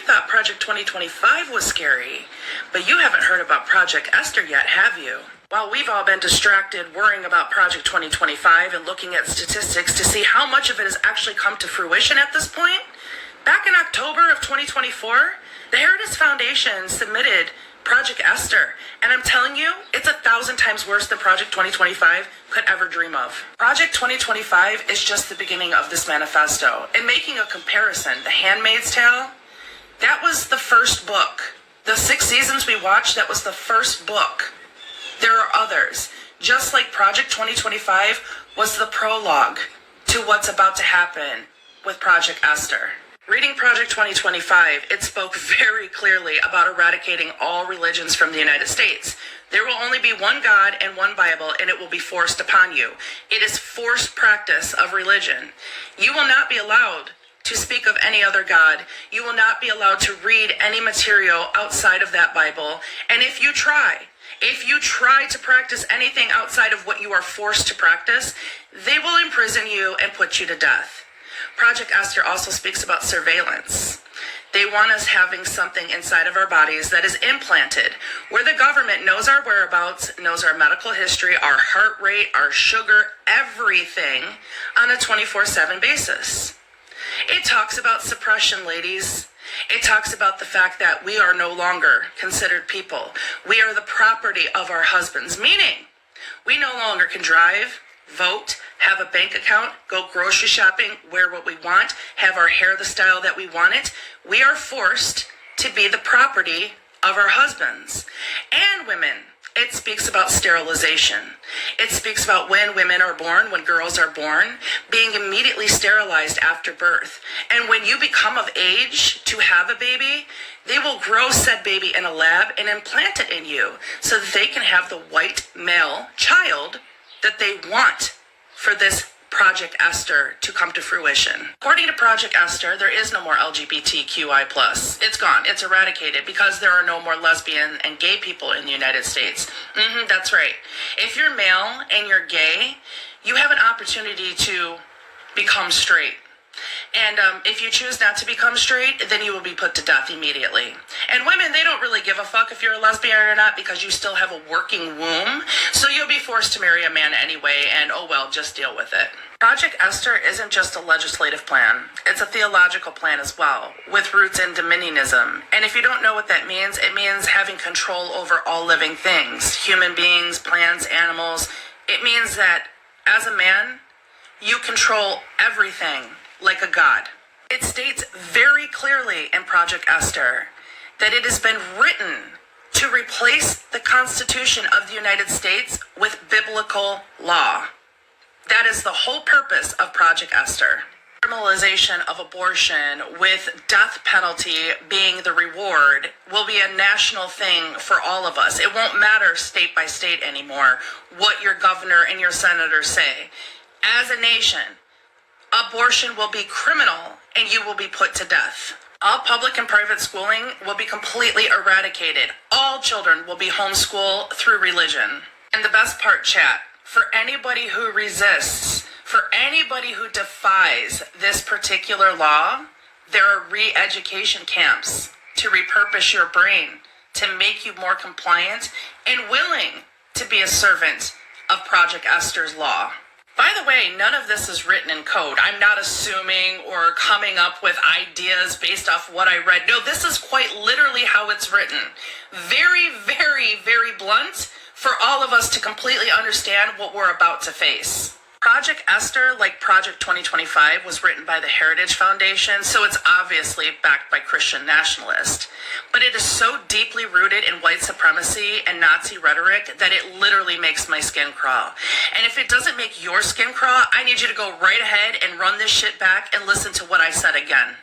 thought Project 2025 was scary, but you haven't heard about Project Esther yet, have you? While we've all been distracted worrying about Project 2025 and looking at statistics to see how much of it has actually come to fruition at this point, back in October of 2024, the Heritage Foundation submitted Project Esther, and I'm telling you, it's 1,000 times worse than Project 2025 could ever dream of. Project 2025 is just the beginning of this manifesto. And making a comparison, The Handmaid's Tale, that was the first book. The 6 seasons we watched, that was the first book. There are others. Just like Project 2025 was the prologue to what's about to happen with Project Esther. Reading Project 2025, it spoke very clearly about eradicating all religions from the United States. There will only be one God and one Bible, and it will be forced upon you. It is forced practice of religion. You will not be allowed to speak of any other God. You will not be allowed to read any material outside of that Bible. And if you try to practice anything outside of what you are forced to practice, they will imprison you and put you to death. Project Esther also speaks about surveillance. They want us having something inside of our bodies that is implanted, where the government knows our whereabouts, knows our medical history, our heart rate, our sugar, everything on a 24/7 basis. It talks about suppression, ladies. It talks about the fact that we are no longer considered people. We are the property of our husbands, meaning we no longer can drive, vote, have a bank account, go grocery shopping, wear what we want, have our hair the style that we want it. We are forced to be the property of our husbands. And women, it speaks about sterilization. It speaks about when women are born, when girls are born, being immediately sterilized after birth. And when you become of age to have a baby, they will grow said baby in a lab and implant it in you so that they can have the white male child that they want for this Project Esther to come to fruition. According to Project Esther, there is no more LGBTQI+. It's gone. It's eradicated because there are no more lesbian and gay people in the United States. That's right. If you're male and you're gay, you have an opportunity to become straight. And if you choose not to become straight, then you will be put to death immediately. And women, they don't really give a fuck if you're a lesbian or not because you still have a working womb. So you'll be forced to marry a man anyway, and oh well, just deal with it. Project Esther isn't just a legislative plan. It's a theological plan as well, with roots in dominionism. And if you don't know what that means, it means having control over all living things, human beings, plants, animals. It means that as a man, you control everything like a god. It states very clearly in Project Esther that it has been written to replace the Constitution of the United States with biblical law. That is the whole purpose of Project Esther. Criminalization of abortion with death penalty being the reward will be a national thing for all of us. It won't matter state by state anymore what your governor and your senators say. As a nation, abortion will be criminal and you will be put to death. All public and private schooling will be completely eradicated. All children will be homeschooled through religion. And the best part, chat, for anybody who resists, for anybody who defies this particular law, there are re-education camps to repurpose your brain, to make you more compliant and willing to be a servant of Project Esther's law. By the way, none of this is written in code. I'm not assuming or coming up with ideas based off what I read. No, this is quite literally how it's written. Very, very, very blunt for all of us to completely understand what we're about to face. Project Esther, like Project 2025, was written by the Heritage Foundation, so it's obviously backed by Christian nationalists. But it is so deeply rooted in white supremacy and Nazi rhetoric that it literally makes my skin crawl. And if it doesn't make your skin crawl, I need you to go right ahead and run this shit back and listen to what I said again.